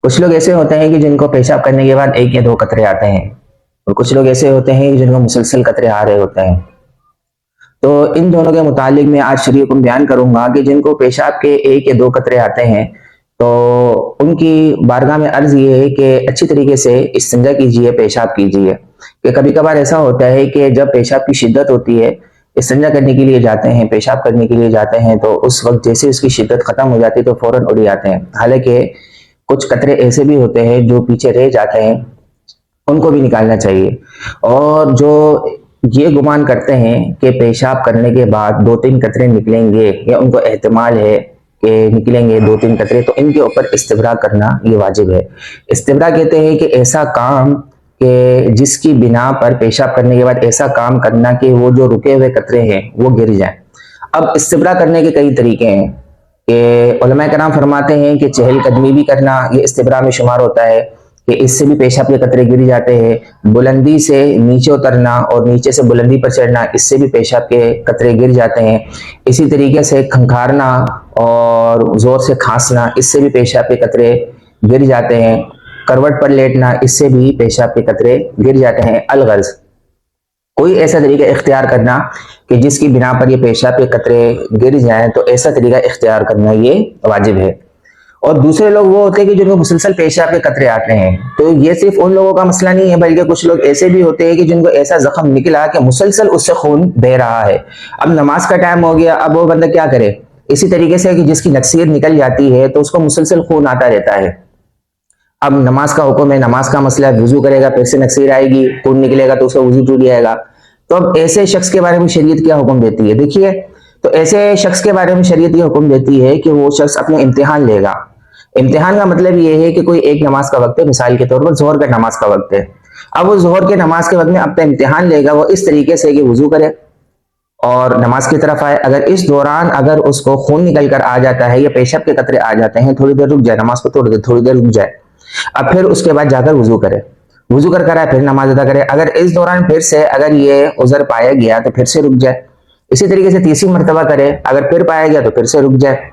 کچھ لوگ ایسے ہوتے ہیں کہ جن کو پیشاب کرنے کے بعد 1 یا 2 قطرے آتے ہیں، اور کچھ لوگ ایسے ہوتے ہیں جن کو مسلسل قطرے آ رہے ہوتے ہیں۔ تو ان دونوں کے متعلق میں آج شریع حکم بیان کروں گا کہ جن کو پیشاب کے 1 یا 2 قطرے آتے ہیں تو ان کی بارگاہ میں عرض یہ ہے کہ اچھی طریقے سے استنجا کیجئے، پیشاب کیجئے۔ کہ کبھی کبھار ایسا ہوتا ہے کہ جب پیشاب کی شدت ہوتی ہے، استنجا کرنے کے لیے جاتے ہیں، پیشاب کرنے کے لیے جاتے ہیں، تو اس وقت جیسے اس کی شدت ختم ہو جاتی ہے تو فوراً اڑ جاتے ہیں۔ حالانکہ کچھ قطرے ایسے بھی ہوتے ہیں جو پیچھے رہ جاتے ہیں، ان کو بھی نکالنا چاہیے۔ اور جو یہ گمان کرتے ہیں کہ پیشاب کرنے کے بعد 2-3 قطرے نکلیں گے، یا ان کو احتمال ہے کہ نکلیں گے 2-3 قطرے، تو ان کے اوپر استبراء کرنا یہ واجب ہے۔ استبراء کہتے ہیں کہ ایسا کام کہ جس کی بنا پر پیشاب کرنے کے بعد ایسا کام کرنا کہ وہ جو رکے ہوئے قطرے ہیں وہ گر جائیں۔ اب استبراء کرنے کے کئی طریقے ہیں کہ علماء کرام فرماتے ہیں کہ چہل قدمی بھی کرنا یہ استبراء میں شمار ہوتا ہے، کہ اس سے بھی پیشاب کے قطرے گر جاتے ہیں۔ بلندی سے نیچے اترنا اور نیچے سے بلندی پر چڑھنا، اس سے بھی پیشاب کے قطرے گر جاتے ہیں۔ اسی طریقے سے کھنکھارنا اور زور سے کھانسنا، اس سے بھی پیشاب کے قطرے گر جاتے ہیں۔ کروٹ پر لیٹنا، اس سے بھی پیشاب کے قطرے گر جاتے ہیں۔ الغرض کوئی ایسا طریقہ اختیار کرنا کہ جس کی بنا پر یہ پیشاب کے قطرے گر جائیں، تو ایسا طریقہ اختیار کرنا یہ واجب ہے۔ اور دوسرے لوگ وہ ہوتے ہیں کہ جن کو مسلسل پیشاب کے قطرے آتے ہیں، تو یہ صرف ان لوگوں کا مسئلہ نہیں ہے، بلکہ کچھ لوگ ایسے بھی ہوتے ہیں کہ جن کو ایسا زخم نکلا کہ مسلسل اس سے خون بہ رہا ہے۔ اب نماز کا ٹائم ہو گیا، اب وہ بندہ کیا کرے؟ اسی طریقے سے کہ جس کی نکسیر نکل جاتی ہے تو اس کو مسلسل خون آتا رہتا ہے۔ اب نماز کا حکم ہے، نماز کا مسئلہ ہے، وضو کرے گا، پھر سے نکسیر آئے گی، خون نکلے گا تو اس کا وضو ٹوٹ جائے گا۔ تو اب ایسے شخص کے بارے میں شریعت کیا حکم دیتی ہے؟ دیکھیے، تو ایسے شخص کے بارے میں شریعت یہ حکم دیتی ہے کہ وہ شخص اپنے امتحان لے گا۔ امتحان کا مطلب یہ ہے کہ کوئی ایک نماز کا وقت ہے، مثال کے طور پر ظہر کا نماز کا وقت ہے۔ اب وہ ظہر کے نماز کے وقت میں اپنا امتحان لے گا، وہ اس طریقے سے کہ وضو کرے اور نماز کی طرف آئے۔ اگر اس دوران اگر اس کو خون نکل کر آ جاتا ہے یا پیشاب کے قطرے آ جاتے ہیں، تھوڑی دیر رک جائے، نماز کو توڑ دے، تھوڑی دیر رک جائے، اب پھر اس کے بعد جا کر وضو کرے، وضو کر آئے، پھر نماز ادا کرے۔ اگر اس دوران پھر سے اگر یہ عذر پایا گیا تو پھر سے رک جائے، اسی طریقے سے تیسری مرتبہ کرے، اگر پھر پایا گیا تو پھر سے رک جائے۔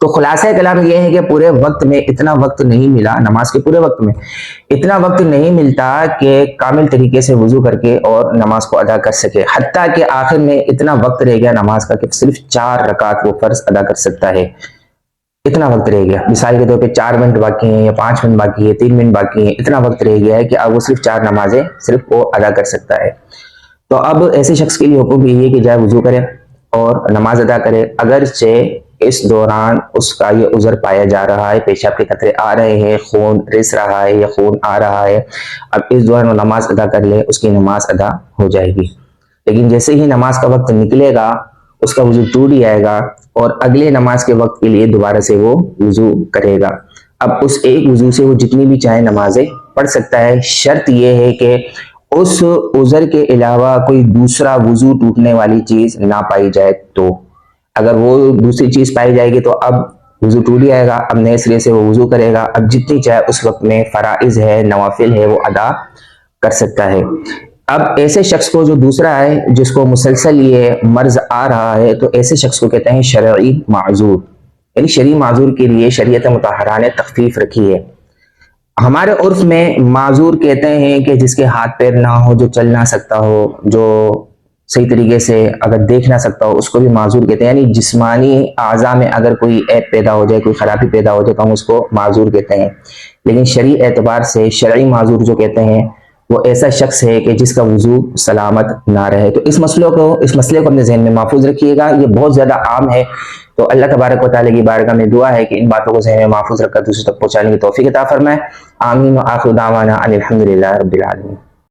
تو خلاصہ کلام یہ ہے کہ پورے وقت میں اتنا وقت نہیں ملا، نماز کے پورے وقت میں اتنا وقت نہیں ملتا کہ کامل طریقے سے وضو کر کے اور نماز کو ادا کر سکے، حتیٰ کہ آخر میں اتنا وقت رہ گیا نماز کا کہ صرف 4 رکعت وہ فرض ادا کر سکتا ہے۔ اتنا وقت رہ گیا، مثال کے طور پہ 4 منٹ باقی ہیں یا 5 منٹ باقی ہے، 3 منٹ باقی ہیں، اتنا وقت رہ گیا ہے کہ اب وہ صرف 4 نمازیں صرف وہ ادا کر سکتا ہے۔ تو اب ایسے شخص کے لیے حکم یہ ہے کہ جائے وضو کرے اور نماز ادا کرے، اگرچہ اس دوران اس کا یہ عذر پایا جا رہا ہے، پیشاب کے قطرے آ رہے ہیں، خون رس رہا ہے یا خون آ رہا ہے، اب اس دوران وہ نماز ادا کر لے، اس کی نماز ادا ہو جائے گی۔ لیکن جیسے ہی نماز کا وقت نکلے گا، اس کا وضو ٹوٹ جائے گا اور اگلے نماز کے وقت کے لیے دوبارہ سے وہ وضو کرے گا۔ اب اس ایک وضو سے وہ جتنی بھی چاہے نمازیں پڑھ سکتا ہے، شرط یہ ہے کہ اس عذر کے علاوہ کوئی دوسرا وضو ٹوٹنے والی چیز نہ پائی جائے۔ تو اگر وہ دوسری چیز پائی جائے گی تو اب وضو ٹوٹ جائے گا، اب نئے سرے سے وہ وضو کرے گا، اب جتنی چاہے اس وقت میں فرائض ہے، نوافل ہے، وہ ادا کر سکتا ہے۔ اب ایسے شخص کو جو دوسرا ہے جس کو مسلسل یہ مرض آ رہا ہے، تو ایسے شخص کو کہتے ہیں شرعی معذور، یعنی شرعی معذور کے لیے شریعت مطہرہ نے تخفیف رکھی ہے۔ ہمارے عرف میں معذور کہتے ہیں کہ جس کے ہاتھ پیر نہ ہو، جو چل نہ سکتا ہو، جو صحیح طریقے سے اگر دیکھ نہ سکتا ہو، اس کو بھی معذور کہتے ہیں۔ یعنی جسمانی اعضاء میں اگر کوئی عیب پیدا ہو جائے، کوئی خرابی پیدا ہو جائے تو ہم اس کو معذور کہتے ہیں۔ لیکن شرعی اعتبار سے شرعی معذور جو کہتے ہیں وہ ایسا شخص ہے کہ جس کا وضو سلامت نہ رہے۔ تو اس مسئلے کو اپنے ذہن میں محفوظ رکھیے گا، یہ بہت زیادہ عام ہے۔ تو اللہ تبارک و تعالیٰ کی بارگاہ میں دعا ہے کہ ان باتوں کو ذہن میں محفوظ رکھ کر دوسروں تک پہنچانے کی توفیق عطا فرمائے۔ آمین و آخر دعوانا ان الحمدللہ رب العالمین۔